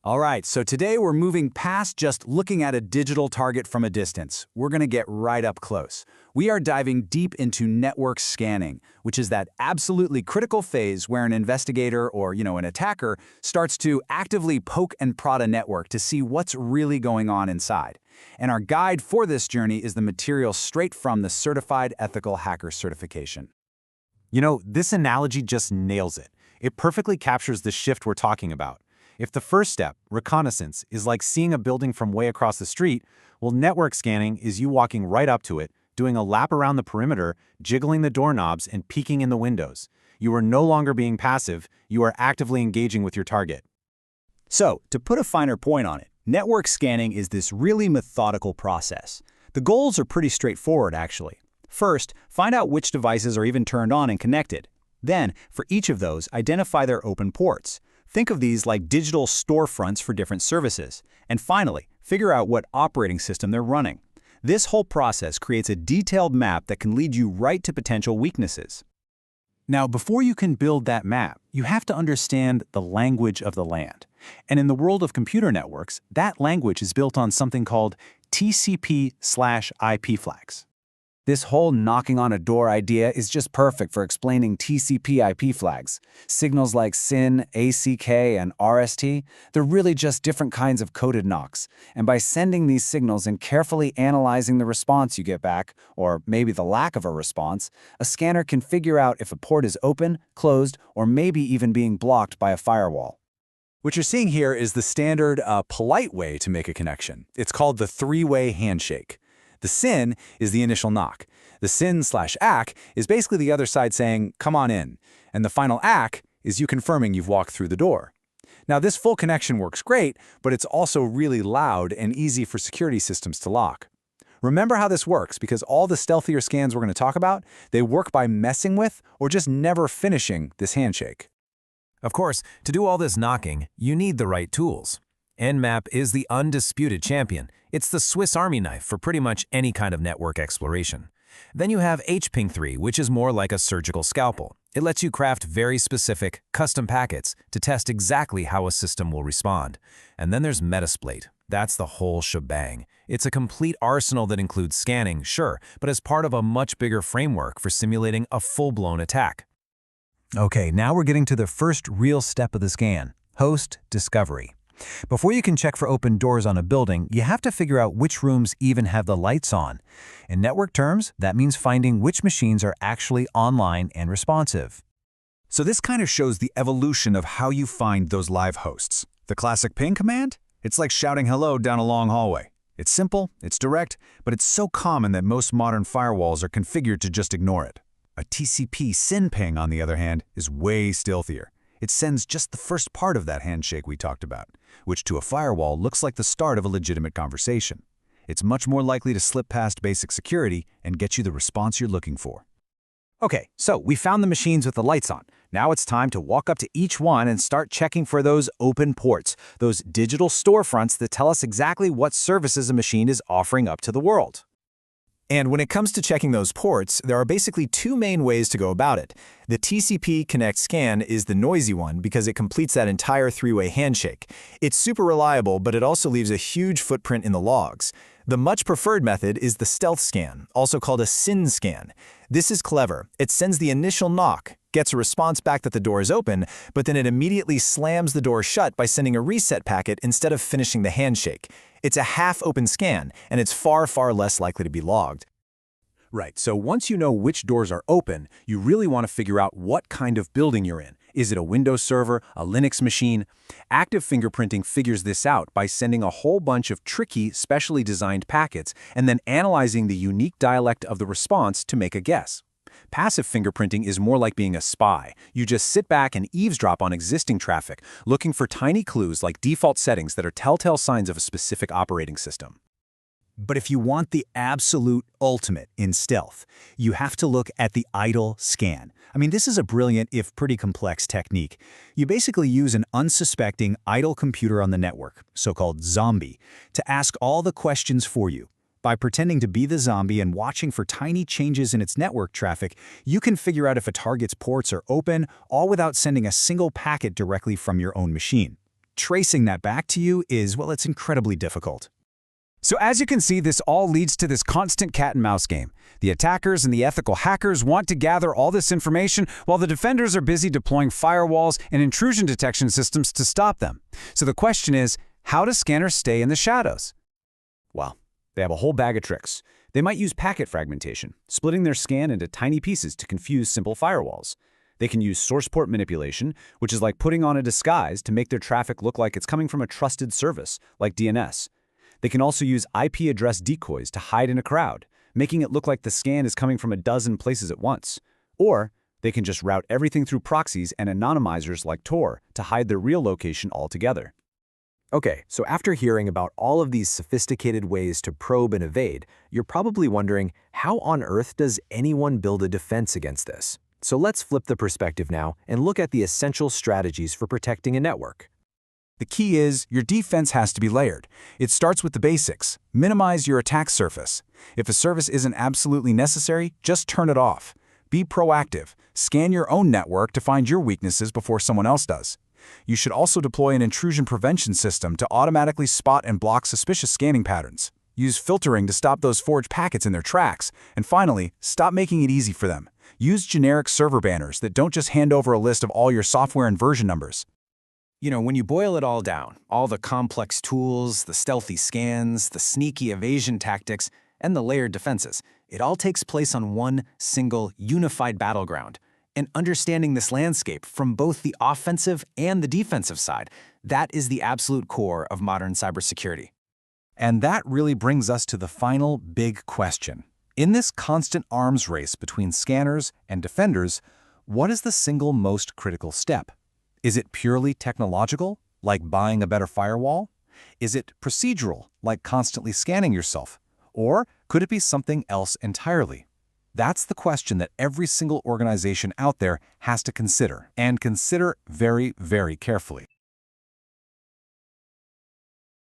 All right, so today we're moving past just looking at a digital target from a distance. We're going to get right up close. We are diving deep into network scanning, which is that absolutely critical phase where an investigator or, an attacker starts to actively poke and prod a network to see what's really going on inside. And our guide for this journey is the material straight from the Certified Ethical Hacker certification. This analogy just nails it. It perfectly captures the shift we're talking about. If the first step, reconnaissance, is like seeing a building from way across the street, well, network scanning is you walking right up to it, doing a lap around the perimeter, jiggling the doorknobs, and peeking in the windows. You are no longer being passive, you are actively engaging with your target. So, to put a finer point on it, network scanning is this really methodical process. The goals are pretty straightforward, actually. First, find out which devices are even turned on and connected. Then, for each of those, identify their open ports. Think of these like digital storefronts for different services. And finally, figure out what operating system they're running. This whole process creates a detailed map that can lead you right to potential weaknesses. Now, before you can build that map, you have to understand the language of the land. And in the world of computer networks, that language is built on something called TCP/IP flags. This whole knocking on a door idea is just perfect for explaining TCP/IP flags. Signals like SYN, ACK, and RST, they're really just different kinds of coded knocks. And by sending these signals and carefully analyzing the response you get back, or maybe the lack of a response, a scanner can figure out if a port is open, closed, or maybe even being blocked by a firewall. What you're seeing here is the standard, polite way to make a connection. It's called the three-way handshake. The SYN is the initial knock. The SYN/ACK is basically the other side saying, come on in. And the final ACK is you confirming you've walked through the door. Now, this full connection works great, but it's also really loud and easy for security systems to lock. Remember how this works, because all the stealthier scans we're going to talk about, they work by messing with or just never finishing this handshake. Of course, to do all this knocking, you need the right tools. Nmap is the undisputed champion. It's the Swiss Army knife for pretty much any kind of network exploration. Then you have HP3, which is more like a surgical scalpel. It lets you craft very specific, custom packets to test exactly how a system will respond. And then there's Metasploit. That's the whole shebang. It's a complete arsenal that includes scanning, sure, but as part of a much bigger framework for simulating a full-blown attack. Okay, now we're getting to the first real step of the scan, host discovery. Before you can check for open doors on a building, you have to figure out which rooms even have the lights on. In network terms, that means finding which machines are actually online and responsive. So this kind of shows the evolution of how you find those live hosts. The classic ping command? It's like shouting hello down a long hallway. It's simple, it's direct, but it's so common that most modern firewalls are configured to just ignore it. A TCP SYN ping, on the other hand, is way stealthier. It sends just the first part of that handshake we talked about, which to a firewall looks like the start of a legitimate conversation. It's much more likely to slip past basic security and get you the response you're looking for. Okay, so we found the machines with the lights on. Now it's time to walk up to each one and start checking for those open ports, those digital storefronts that tell us exactly what services a machine is offering up to the world. And when it comes to checking those ports, there are basically two main ways to go about it. The TCP Connect Scan is the noisy one because it completes that entire three-way handshake. It's super reliable, but it also leaves a huge footprint in the logs. The much preferred method is the stealth scan, also called a SYN scan. This is clever. It sends the initial knock, gets a response back that the door is open, but then it immediately slams the door shut by sending a reset packet instead of finishing the handshake. It's a half-open scan, and it's far, far less likely to be logged. Right, so once you know which doors are open, you really want to figure out what kind of building you're in. Is it a Windows server, a Linux machine? Active fingerprinting figures this out by sending a whole bunch of tricky, specially designed packets and then analyzing the unique dialect of the response to make a guess. Passive fingerprinting is more like being a spy. You just sit back and eavesdrop on existing traffic, looking for tiny clues like default settings that are telltale signs of a specific operating system. But if you want the absolute ultimate in stealth, you have to look at the idle scan. I mean, this is a brilliant, if pretty complex technique. You basically use an unsuspecting idle computer on the network, so-called zombie, to ask all the questions for you. By pretending to be the zombie and watching for tiny changes in its network traffic, you can figure out if a target's ports are open, all without sending a single packet directly from your own machine. tracing that back to you is, well, it's incredibly difficult. So as you can see, this all leads to this constant cat-and-mouse game. The attackers and the ethical hackers want to gather all this information while the defenders are busy deploying firewalls and intrusion detection systems to stop them. So the question is, how do scanners stay in the shadows? Well, they have a whole bag of tricks. They might use packet fragmentation, splitting their scan into tiny pieces to confuse simple firewalls. They can use source port manipulation, which is like putting on a disguise to make their traffic look like it's coming from a trusted service, like DNS. They can also use IP address decoys to hide in a crowd, making it look like the scan is coming from a dozen places at once. Or they can just route everything through proxies and anonymizers like Tor to hide their real location altogether. Okay, so after hearing about all of these sophisticated ways to probe and evade, you're probably wondering, how on earth does anyone build a defense against this? So let's flip the perspective now and look at the essential strategies for protecting a network. The key is your defense has to be layered. It starts with the basics. Minimize your attack surface. If a service isn't absolutely necessary, just turn it off. Be proactive. Scan your own network to find your weaknesses before someone else does. You should also deploy an intrusion prevention system to automatically spot and block suspicious scanning patterns. Use filtering to stop those forged packets in their tracks. And finally, stop making it easy for them. Use generic server banners that don't just hand over a list of all your software and version numbers. You know, when you boil it all down, all the complex tools, the stealthy scans, the sneaky evasion tactics, and the layered defenses, it all takes place on one single unified battleground. And understanding this landscape from both the offensive and the defensive side, that is the absolute core of modern cybersecurity. And that really brings us to the final big question. In this constant arms race between scanners and defenders, what is the single most critical step? Is it purely technological, like buying a better firewall? Is it procedural, like constantly scanning yourself? Or could it be something else entirely? That's the question that every single organization out there has to consider, and consider very, very carefully.